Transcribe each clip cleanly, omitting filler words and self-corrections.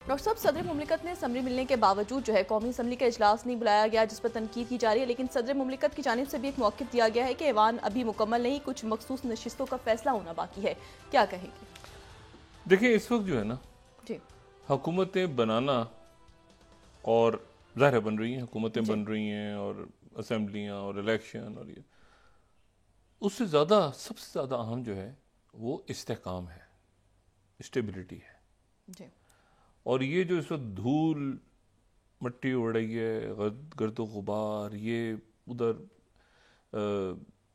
Doctor साहब, सदर मुमलिकत ने असम्बली मिलने के बावजूद जो है कौमी असम्बली का इजलास नहीं बुलाया गया, जिस पर तनकीद की जा रही है। लेकिन सदर मुमलिकत की जानिब से भी एक मौक़िफ़ दिया गया है कि ऐवान अभी मुकम्मल नहीं, कुछ मखसूस नशिस्तों का फैसला होना बाकी है। क्या कहेंगे? देखिए, इस वक्त जो है ना, जी हुकूमतें बनाना और ज़ाहिर है बन रही हैं, हुकूमतें जी बन रही हैं और असम्बलियाँ और इलेक्शन और ये, उससे ज़्यादा सबसे ज़्यादा अहम जो है वो इस्तेहकाम है, स्टेबिलिटी है। जी और ये जो इस वक्त धूल मट्टी उड़ रही है, गर्द गुबार, ये उधर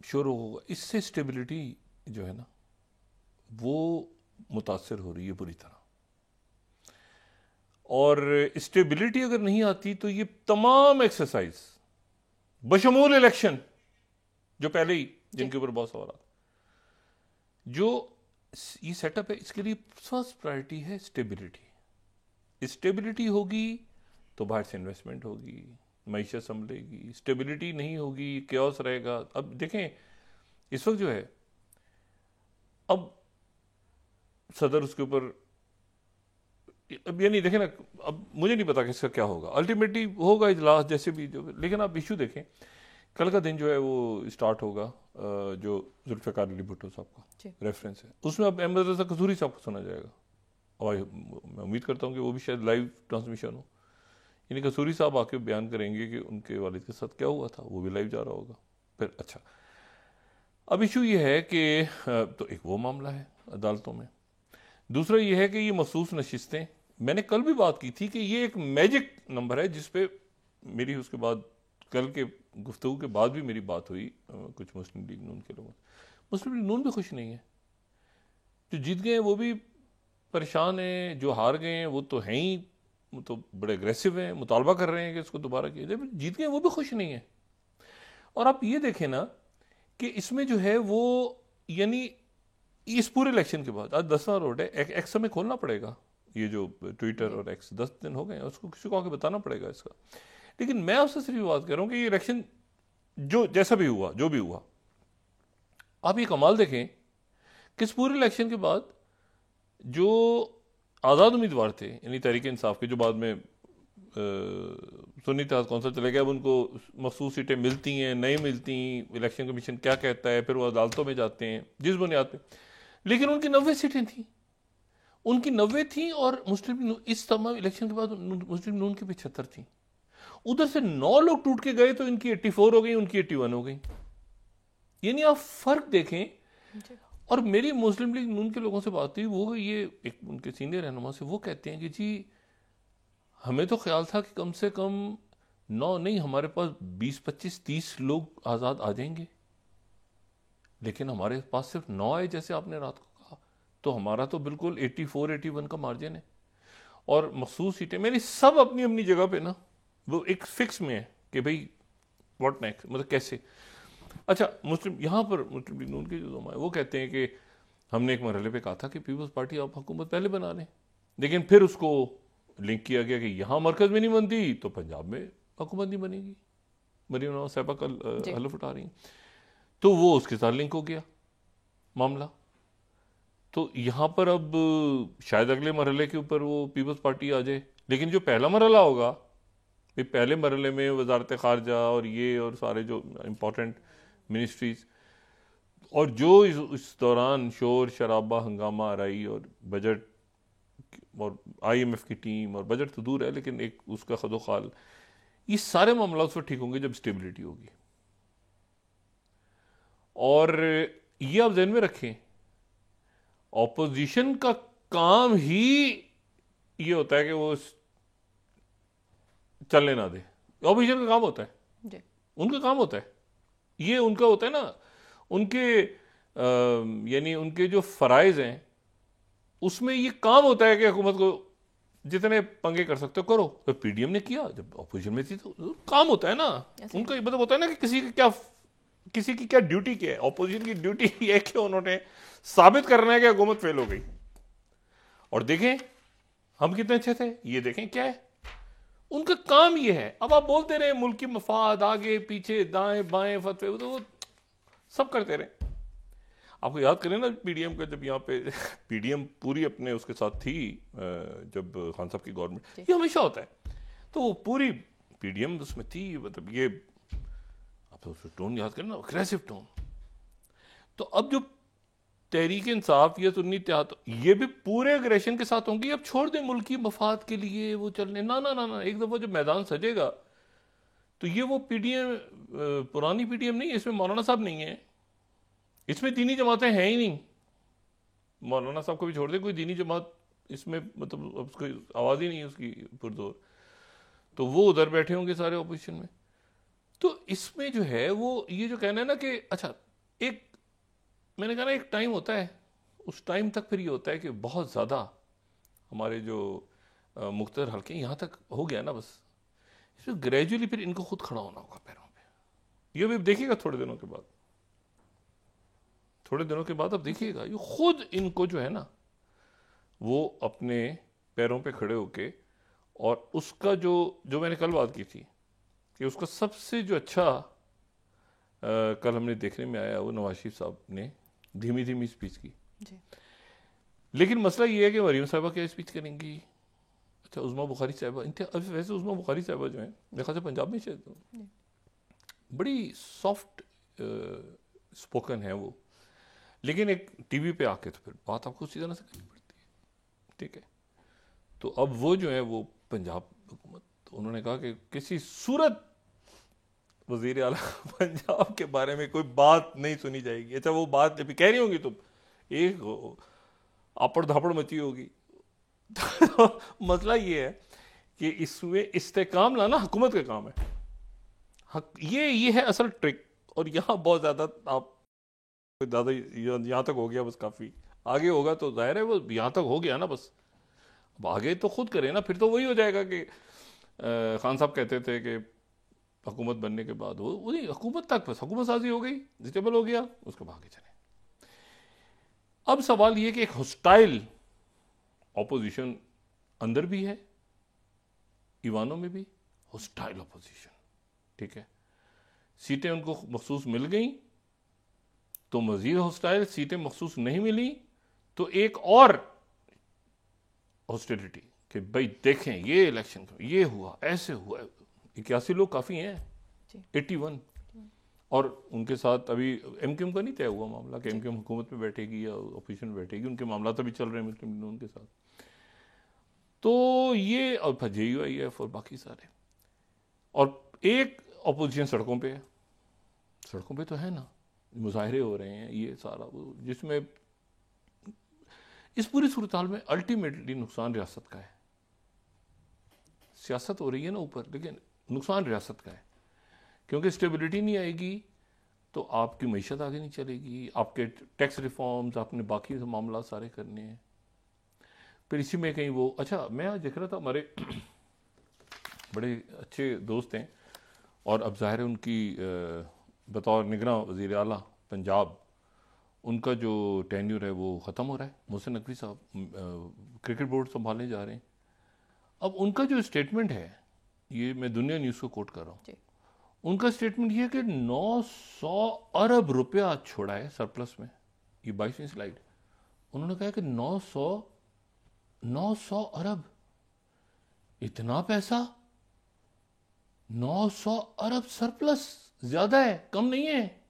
शोर होगा, इससे स्टेबिलिटी जो है ना वो मुतासर हो रही है बुरी तरह। और स्टेबिलिटी अगर नहीं आती तो ये तमाम एक्सरसाइज बशमूल इलेक्शन जो पहले ही जी जिनके ऊपर बहुत सवाल जो ये सेटअप है, इसके लिए फर्स्ट प्रायोरिटी है स्टेबिलिटी। स्टेबिलिटी होगी तो बाहर से इन्वेस्टमेंट होगी, मईशत संभलेगी। स्टेबिलिटी नहीं होगी, क्योस रहेगा। अब देखें इस वक्त जो है, अब सदर उसके ऊपर, अब ये नहीं देखें ना, अब मुझे नहीं पता कि इसका क्या होगा, अल्टीमेटली होगा इजलास जैसे भी जो। लेकिन आप इशू देखें, कल का दिन जो है वो स्टार्ट होगा जो जुल्फ़िकार अली भुट्टो साहब का रेफरेंस है, उसमें अब अहमद रज़ा कसूरी साहब को सुना जाएगा। और मैं उम्मीद करता हूँ कि वो भी शायद लाइव ट्रांसमिशन हो, यानी कसूरी साहब आके बयान करेंगे कि उनके वालिद के साथ क्या हुआ था, वो भी लाइव जा रहा होगा फिर। अच्छा, अब इशू ये है कि तो एक वो मामला है अदालतों में, दूसरा ये है कि ये मखसूस नशिस्तें, मैंने कल भी बात की थी कि ये एक मैजिक नंबर है जिसपे मेरी उसके बाद कल के गुफ्तगू के बाद भी मेरी बात हुई कुछ मुस्लिम लीग नून के लोगों से। मुस्लिम लीग नून भी खुश नहीं है, जो जीत गए हैं वो भी परेशान हैं, जो हार गए हैं वो तो हैं ही, वो तो बड़े अग्रेसिव हैं, मुतालबा कर रहे हैं कि इसको दोबारा किया जाए। जीत गए वो भी खुश नहीं है। और आप ये देखें ना कि इसमें जो है वो, यानी इस पूरे इलेक्शन के बाद आज 10वां रोड है, एक्स हमें खोलना पड़ेगा, ये जो ट्विटर और एक्स 10 दिन हो गए हैं, उसको किसी को आके बताना पड़ेगा इसका। लेकिन मैं आपसे सिर्फ बात कर रहा हूँ कि ये इलेक्शन जो जैसा भी हुआ, जो भी हुआ, आप ये कमाल देखें कि इस पूरे इलेक्शन के बाद जो आज़ाद उम्मीदवार थे, यानी तहरीक इंसाफ के, जो बाद में सुन्नी इत्तेहाद कौंसिल चले गए, अब उनको मखसूस सीटें मिलती हैं नहीं मिलती, इलेक्शन कमीशन क्या कहता है, फिर वो अदालतों में जाते हैं जिस बुनियाद पे, लेकिन उनकी 90 सीटें थी, उनकी 90 थी। और मुस्लिम इस तमाम इलेक्शन के बाद मुस्लिम नून की 75 थी। उधर से 9 लोग टूट के गए तो इनकी 84 हो गई, उनकी 81 हो गई। यानी आप फर्क देखें। और मेरी मुस्लिम लीग नून के लोगों से बात हुई, वो ये एक उनके सीनियर रहनुमा से, वो कहते हैं कि जी हमें तो ख्याल था कि कम से कम 9 नहीं, हमारे पास 20, 25, 30 लोग आज़ाद आ जाएंगे, लेकिन हमारे पास सिर्फ 9 आए, जैसे आपने रात को कहा। तो हमारा तो बिल्कुल 84, 81 का मार्जिन है। और मखसूस सीटें मेरी सब अपनी अपनी जगह पे ना वो एक फिक्स में है कि भाई व्हाट नेक्स्ट, मतलब कैसे। अच्छा, मुस्लिम यहाँ पर मुस्लिम लीग नून के जो है वो कहते हैं कि हमने एक मरहले पे कहा था कि पीपल्स पार्टी आप हुकूमत पहले बना लें, लेकिन फिर उसको लिंक किया गया कि यहाँ मरकज में नहीं बनती तो पंजाब में हुकूमत नहीं बनेगी, मरीम नवाज साहिबा कल हलफ उठा रही, तो वो उसके साथ लिंक हो गया मामला। तो यहाँ पर अब शायद अगले मरहले के ऊपर वो पीपल्स पार्टी आ जाए, लेकिन जो पहला मरहला होगा, पहले मरहले में वजारत खारजा और ये और सारे जो इम्पोर्टेंट मिनिस्ट्रीज, और जो इस दौरान शोर शराबा हंगामा आराई और बजट और IMF की टीम, और बजट तो दूर है लेकिन एक उसका खदोखाल, ये सारे मामला उस वक्त ठीक होंगे जब स्टेबिलिटी होगी। और ये आप ध्यान में रखें, ऑपोजिशन का काम ही ये होता है कि वो चलने ना दे। ऑपोजिशन का काम होता है, उनका काम होता है, ये उनका होता है ना, उनके यानी उनके जो फराइज हैं उसमें ये काम होता है कि हुकूमत को जितने पंगे कर सकते हो करो। तो PDM ने किया जब ऑपोजिशन में थी, तो काम होता है ना उनका, मतलब होता है ना कि किसी की क्या ड्यूटी क्या है। ऑपोजिशन की ड्यूटी ये है कि उन्होंने साबित करना है कि हुकूमत फेल हो गई। और देखें हम कितने अच्छे थे, ये देखें क्या है, उनका काम ये है। अब आप बोलते रहे मुल्क की मफाद, आगे पीछे दाएं बाएं फतवे, तो वो सब करते रहे। आपको याद करें ना पीडीएम का, जब यहाँ पे पीडीएम पूरी अपने उसके साथ थी, जब खान साहब की गवर्नमेंट, ये हमेशा होता है, तो वो पूरी पीडीएम उसमें थी, मतलब ये आप तो उसका टोन याद करें ना, अग्रेसिव टोन। तो अब जो तहरीक इंसाफ या सुन्नी इत्तेहाद, ये भी पूरे अग्रेशन के साथ होंगी। अब छोड़ दें मुल्की मफाद के लिए वो चलने, ना ना ना ना, एक दफा जब मैदान सजेगा तो ये वो पीडीएम पुरानी पीडीएम नहीं है, इसमें मौलाना साहब नहीं है, इसमें दीनी जमातें हैं ही नहीं। मौलाना साहब को भी छोड़ दे, कोई दीनी जमात इसमें मतलब उसको आवाज ही नहीं है उसकी पुरजोर, तो वो उधर बैठे होंगे सारे ऑपोजिशन में। तो इसमें जो है वो ये जो कहना है ना कि अच्छा, एक मैंने कहा ना एक टाइम होता है, उस टाइम तक फिर ये होता है कि बहुत ज़्यादा हमारे जो मुख्तलिफ हल्के यहाँ तक हो गया ना, बस इसमें ग्रेजुअली फिर इनको खुद खड़ा होना होगा पैरों पे। ये भी देखिएगा थोड़े दिनों के बाद, थोड़े दिनों के बाद अब देखिएगा ये खुद इनको जो है ना वो अपने पैरों पे खड़े होके, और उसका जो जो मैंने कल बात की थी कि उसका सबसे जो अच्छा कल हमने देखने में आया वो नवाज शरीफ साहब ने धीमी धीमी स्पीच की जी। लेकिन मसला ये है कि मरीम साहबा क्या स्पीच करेंगी। अच्छा, उज़मा बुखारी साहबा, वैसे उज़मा बुखारी साहबा जो है मेरे ख्याल से पंजाब में शायद बड़ी सॉफ्ट स्पोकन है वो, लेकिन एक टीवी पे आके तो फिर बात आपको उसी तरह से करनी पड़ती है, ठीक है। तो अब वो जो है वो पंजाब हुकूमत, तो उन्होंने कहा कि किसी सूरत वजीर आला पंजाब के बारे में कोई बात नहीं सुनी जाएगी। अच्छा, वो बात जब कह रही होंगी तो एक आपड़ धापड़ मची होगी। तो मसला ये है कि इसमें इस्तेकाम लाना हुकूमत का काम है। ये है असल ट्रिक, और यहाँ बहुत ज़्यादा आप ज़्यादा यहाँ तक हो गया, बस काफ़ी आगे होगा तो जाहिर है वो यहाँ तक हो गया ना, बस अब आगे तो खुद करें ना, फिर तो वही हो जाएगा कि खान साहब कहते थे कि हुकूमत बनने के बाद वो नहीं, हुकूमत तक बस हुकूमत साजी हो गई, डिजिटेबल हो गया, उसके बाद आगे चले। अब सवाल ये कि एक हॉस्टाइल ऑपोजिशन अंदर भी है, ईवानों में भी हॉस्टाइल ऑपोजिशन, ठीक है। सीटें उनको मखसूस मिल गई तो मजीद हॉस्टाइल, सीटें मखसूस नहीं मिली तो एक और हॉस्टिलिटी कि भाई देखें ये इलेक्शन ये हुआ, ऐसे हुआ। 81 लोग काफ़ी हैं, 81, और उनके साथ अभी एमक्यूएम का नहीं तय हुआ मामला कि एमक्यूएम हुकूमत में बैठेगी या अपोजिशन में बैठेगी, उनके मामला तो भी चल रहे हैं मुस्लिम लीग उनके साथ। तो ये और JUIF और बाकी सारे, और एक अपोजिशन सड़कों पे है, सड़कों पे तो है ना, मुजाहरे हो रहे हैं, ये सारा जिसमें इस पूरी सूरत हाल में अल्टीमेटली नुकसान रियासत का है। सियासत हो रही है ना ऊपर, लेकिन नुकसान रियासत का है, क्योंकि स्टेबिलिटी नहीं आएगी तो आपकी मईशत आगे नहीं चलेगी, आपके टैक्स रिफॉर्म्स, आपने बाकी मामला सारे करने हैं। फिर इसी में कहीं वो, अच्छा मैं आज देख रहा था हमारे बड़े अच्छे दोस्त हैं, और अब ज़ाहिर है उनकी बतौर निगरां वज़ीर आला पंजाब उनका जो टेन्यूर है वो ख़त्म हो रहा है। मोहसिन नकवी साहब क्रिकेट बोर्ड संभालने जा रहे हैं। अब उनका जो स्टेटमेंट है, ये मैं दुनिया न्यूज़ को कोट कर रहा हूँ, उनका स्टेटमेंट ये है कि 900 अरब रुपया छोड़ा है सरप्लस में। ये 22वीं स्लाइड, उन्होंने कहा कि 900 अरब, इतना पैसा, 900 अरब सरप्लस, ज्यादा है कम नहीं है।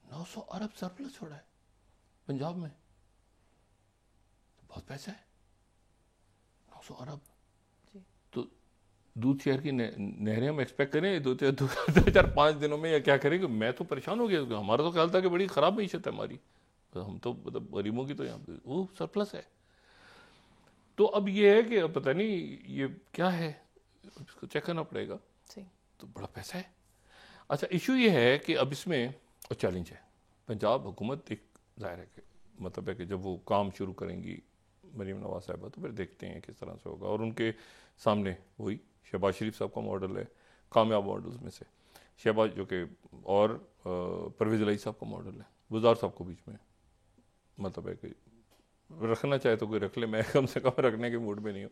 900 अरब सरप्लस छोड़ा है पंजाब में, बहुत पैसा है 900 अरब। तो दूध शहर की नहरें हम एक्सपेक्ट करें 2-4-5 दिनों में, या क्या करेंगे? मैं तो परेशान हो गया, हमारा तो ख्याल था कि बड़ी खराब मीशत है हमारी, हम तो मतलब गरीबों की तो यहाँ पे वो सरप्लस है। तो अब ये है कि पता नहीं ये क्या है, इसको चेक करना पड़ेगा। तो बड़ा पैसा है। अच्छा, इशू ये है कि अब इसमें और चैलेंज है, पंजाब हुकूमत एक ज़ाहिर है कि मतलब है कि जब वो काम शुरू करेंगी मरीम नवाज साहिबा, तो फिर देखते हैं किस तरह से होगा। और उनके सामने वही शहबाज शरीफ साहब का मॉडल है, कामयाब मॉडल्स में से शहबाज जो कि, और परवेज़ इलाही साहब का मॉडल है, गुजार साहब को बीच में मतलब है कि रखना चाहे तो कोई रख ले, मैं कम से कम रखने के मूड में नहीं हूँ।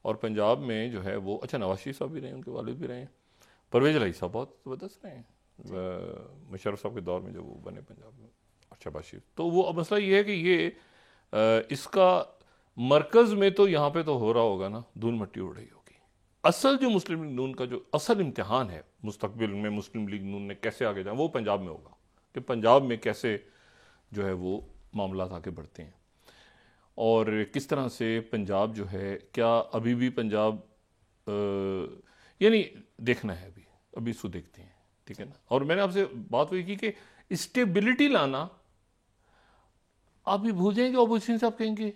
और पंजाब में जो है वो, अच्छा नवाज शरीफ साहब भी रहे, उनके वालिद भी रहे, परवेज़ इलाही साहब बहुत ज़बरदस्त रहे मुशर्रफ साहब के दौर में जब वो बने पंजाब में। शहबाज शरीफ। तो वो अब मसला ये है कि ये इसका मरकज में तो यहाँ पे तो हो रहा होगा ना, धूल मट्टी उड़ रही होगी। असल जो मुस्लिम लीग नून का जो असल इम्तिहान है मुस्तकबिल में मुस्लिम लीग नून ने कैसे आगे जाए, वो पंजाब में होगा कि पंजाब में कैसे जो है वो मामला आगे बढ़ते हैं और किस तरह से पंजाब जो है, क्या अभी भी पंजाब यानी देखना है, अभी इसको देखते हैं, ठीक है ना। और मैंने आपसे बात हुई की कि स्टेबिलिटी लाना, आप भी भूल जाएंगे ऑपोजिशन से, आप कहेंगे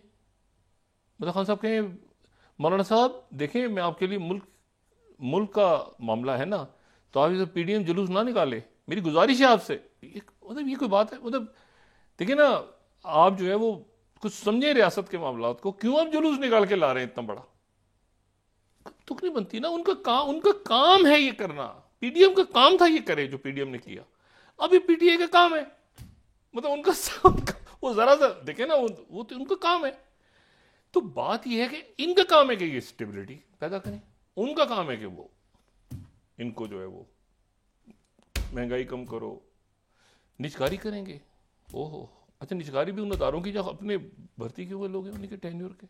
मतलब खान साहब कहें मौलाना साहब देखें मैं आपके लिए मुल्क का मामला है ना, तो आप इसे पीडीएम जुलूस ना निकाले, मेरी गुजारिश है आपसे। मतलब ये कोई बात है? मतलब देखिए ना, आप जो है वो कुछ समझे रियासत के मामला को, क्यों आप जुलूस निकाल के ला रहे हैं इतना बड़ा? तुक नहीं बनती ना। उनका काम है ये करना, पीडीएम का काम था ये करे जो पीडीएम ने किया, अब ये पीटीआई का काम है। मतलब उनका वो जरा सा देखे ना, वो तो उनका काम है। तो बात यह है कि इनका काम है कि ये स्टेबिलिटी पैदा करें, उनका काम है कि वो इनको जो है वो महंगाई कम करो, निजकारी करेंगे। ओहो अच्छा, निजकारी भी उन अदारों की जो अपने भर्ती के हुए लोग हैं उन्हीं के टेन्योर के,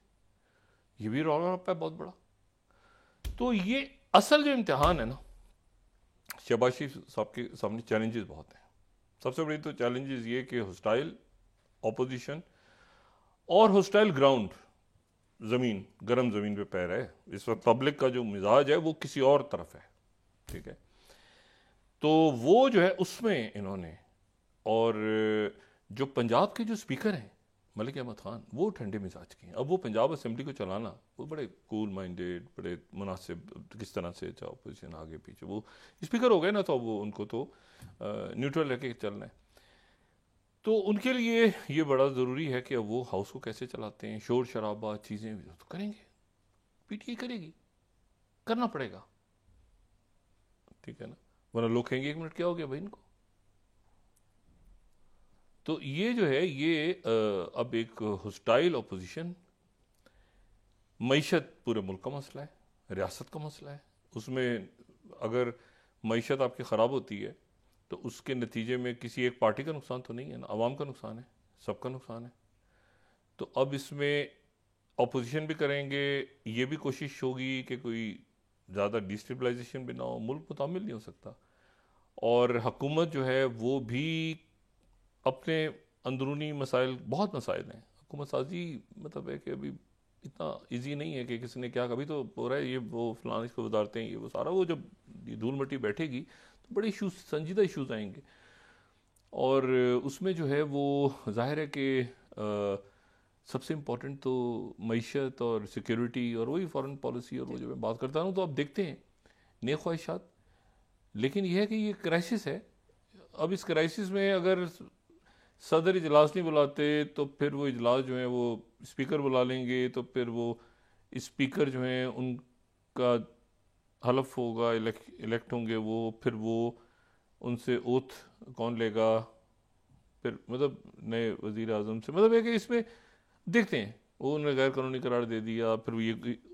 ये भी रौला रप्पा है बहुत बड़ा। तो ये असल जो इम्तिहान है ना, शहबाज शरीफ साहब के सामने चैलेंजेस बहुत हैं। सबसे बड़ी तो चैलेंजेस ये कि हॉस्टाइल ऑपोजिशन और हॉस्टाइल ग्राउंड, ज़मीन, गर्म ज़मीन पे पैर है इस वक्त। पब्लिक का जो मिजाज है वो किसी और तरफ है, ठीक है। तो वो जो है उसमें इन्होंने, और जो पंजाब के जो स्पीकर हैं मलिक अहमद खान, वो ठंडे मिजाज के हैं। अब वो पंजाब असेंबली को चलाना, वो बड़े कूल माइंडेड, बड़े मुनासिब, किस तरह से चाहे अपोजिशन आगे पीछे, वो स्पीकर हो गए ना, तो वो उनको तो न्यूट्रल रह के चलना है। तो उनके लिए ये बड़ा ज़रूरी है कि वो हाउस को कैसे चलाते हैं। शोर शराबा चीज़ें तो करेंगे, पीटीआई करेगी, करना पड़ेगा, ठीक है ना, वरना लोग कहेंगे 1 मिनट क्या हो गया भाई इनको। तो ये जो है ये अब एक हॉस्टाइल ऑपोजिशन, मईशत पूरे मुल्क का मसला है, रियासत का मसला है। उसमें अगर मईशत आपकी ख़राब होती है तो उसके नतीजे में किसी एक पार्टी का नुकसान तो नहीं है ना, आवाम का नुकसान है, सबका नुकसान है। तो अब इसमें अपोजिशन भी करेंगे, ये भी कोशिश होगी कि कोई ज़्यादा डिस्टेबलाइजेशन भी ना हो, मुल्क मुतामिल नहीं हो सकता। और हुकूमत जो है वो भी अपने अंदरूनी मसाइल, बहुत मसाइल हैं हुकूमत साजी, मतलब है कि अभी इतना इजी नहीं है कि किसी ने क्या, कभी तो हो रहा है ये वो फलान इसको वजारते हैं, ये वो सारा, वो जब धूल मट्टी बैठेगी तो बड़े इशूज, संजीदा इशूज आएंगे। और उसमें जो है वो जाहिर है कि सबसे इम्पोर्टेंट तो मईशत और सिक्योरिटी और वही फॉरेन पॉलिसी, और वो जो मैं बात करता हूँ, तो अब देखते हैं नए ख्वाहिशात। लेकिन यह है कि ये क्राइसिस है। अब इस क्राइसिस में अगर सदर इजलास नहीं बुलाते तो फिर वो इजलास जो है वो स्पीकर बुला लेंगे, तो फिर वो स्पीकर जो हैं उनका हलफ होगा, इलेक्ट होंगे वो, फिर वो उनसे ओथ कौन लेगा, फिर मतलब नए वज़ीर आज़म से, मतलब है कि इसमें देखते हैं। वो उन्होंने गैर कानूनी करार दे दिया, फिर ये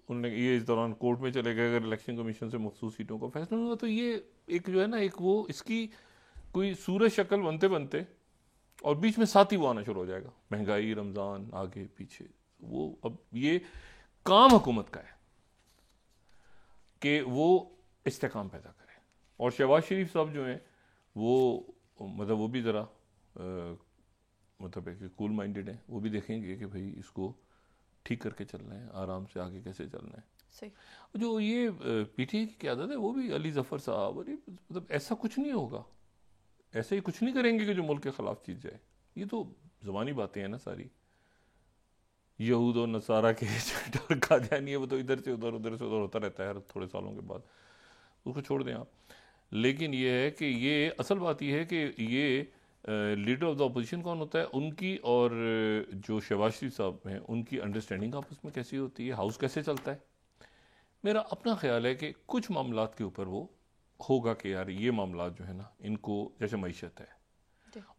उन्होंने ये इस दौरान कोर्ट में चले गए, अगर इलेक्शन कमीशन से मखसूस सीटों का फैसला हुआ, तो ये एक जो है ना, एक वो इसकी कोई सूरत शक्ल बनते बनते, और बीच में साथ ही वो आना शुरू हो जाएगा, महंगाई, रमज़ान, आगे पीछे। वो अब ये काम हुकूमत का है कि वो इस्तेकाम पैदा करें। और शहबाज शरीफ साहब जो हैं वो मतलब वो भी ज़रा मतलब है कि कूल माइंडेड है, वो भी देखेंगे कि भाई इसको ठीक करके चलना है, आराम से आगे कैसे चलना है। सही। जो ये पीटीआई की क़यादत है वो भी अली जफ़र साहब, और मतलब ऐसा कुछ नहीं होगा, ऐसे ही कुछ नहीं करेंगे कि जो मुल्क के खिलाफ चीज जाए। ये तो ज़बानी बातें हैं ना सारी, यहूद और नसारा के डर कादियानी है, वो तो इधर से उधर, उधर से उधर होता रहता है हर थोड़े सालों के बाद, उसको छोड़ दें आप। लेकिन ये है कि ये असल बात ये है कि ये लीडर ऑफ द अपोजिशन कौन होता है, उनकी और जो शहबाज शरीफ साहब हैं उनकी अंडरस्टैंडिंग आपस में कैसी होती है, हाउस कैसे चलता है। मेरा अपना ख्याल है कि कुछ मामलात के ऊपर वो होगा कि यार ये मामला जो है ना, इनको जैसे मईशत है,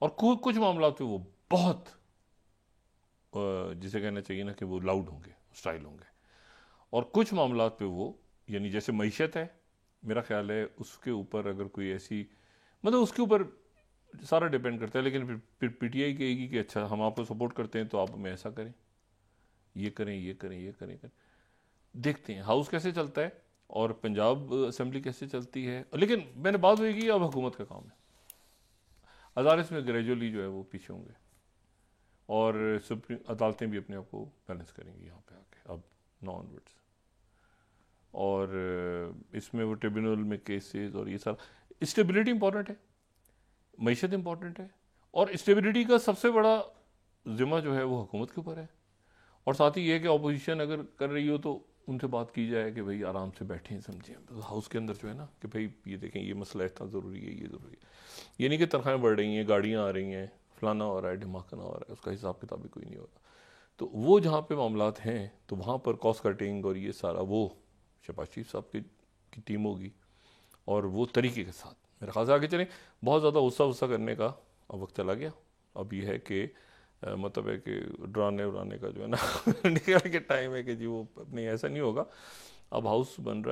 और कुछ मामला पे वो बहुत जिसे कहना चाहिए ना कि वो लाउड होंगे, स्टाइल होंगे, और कुछ मामला पे वो, यानी जैसे मईशत है, मेरा ख्याल है उसके ऊपर अगर कोई ऐसी, मतलब उसके ऊपर सारा डिपेंड करता है। लेकिन फिर पीटीआई कहेगी कि अच्छा हम आपको सपोर्ट करते हैं तो आप हमें ऐसा करें, ये करें, ये करें, ये करें। देखते हैं हाउस कैसे चलता है और पंजाब असेंबली कैसे चलती है। लेकिन मैंने बात हुई कि अब हुकूमत का काम है, अदालत में ग्रेजुअली जो है वो पीछे होंगे और सुप्रीम अदालतें भी अपने आप को बैलेंस करेंगी यहाँ पे आके अब नॉनवर्ड्स। और इसमें वो ट्रिब्यूनल में केसेस और ये सारा स्टेबिलिटी इंपॉर्टेंट है, मईशत इंपॉर्टेंट है, और स्टेबिलिटी का सबसे बड़ा जिम्मा जो है वो हुकूमत के ऊपर है। और साथ ही ये कि अपोजिशन अगर कर रही हो तो उनसे बात की जाए कि भाई आराम से बैठें, समझें तो हाउस के अंदर जो है ना कि भाई ये देखें ये मसला इतना ज़रूरी है, ये ज़रूरी है। ये नहीं कि तनख्वाहें बढ़ रही हैं, गाड़ियाँ आ रही हैं, फलाना हो रहा है, ढिमाकना हो रहा है, उसका हिसाब किताब भी कोई नहीं होगा। तो वो जहाँ पे मामलात हैं तो वहाँ पर कॉस्ट कटिंग और ये सारा वो शहबाज शरीफ साहब की टीम होगी और वो तरीके के साथ मेरे ख्याल से आगे चलें। बहुत ज़्यादा गुस्सा करने का अब वक्त चला गया। अब ये है कि मतलब है कि डराने उड़ाने का जो है ना निकल के टाइम है कि जी वो नहीं, ऐसा नहीं होगा। अब हाउस बन रहा है।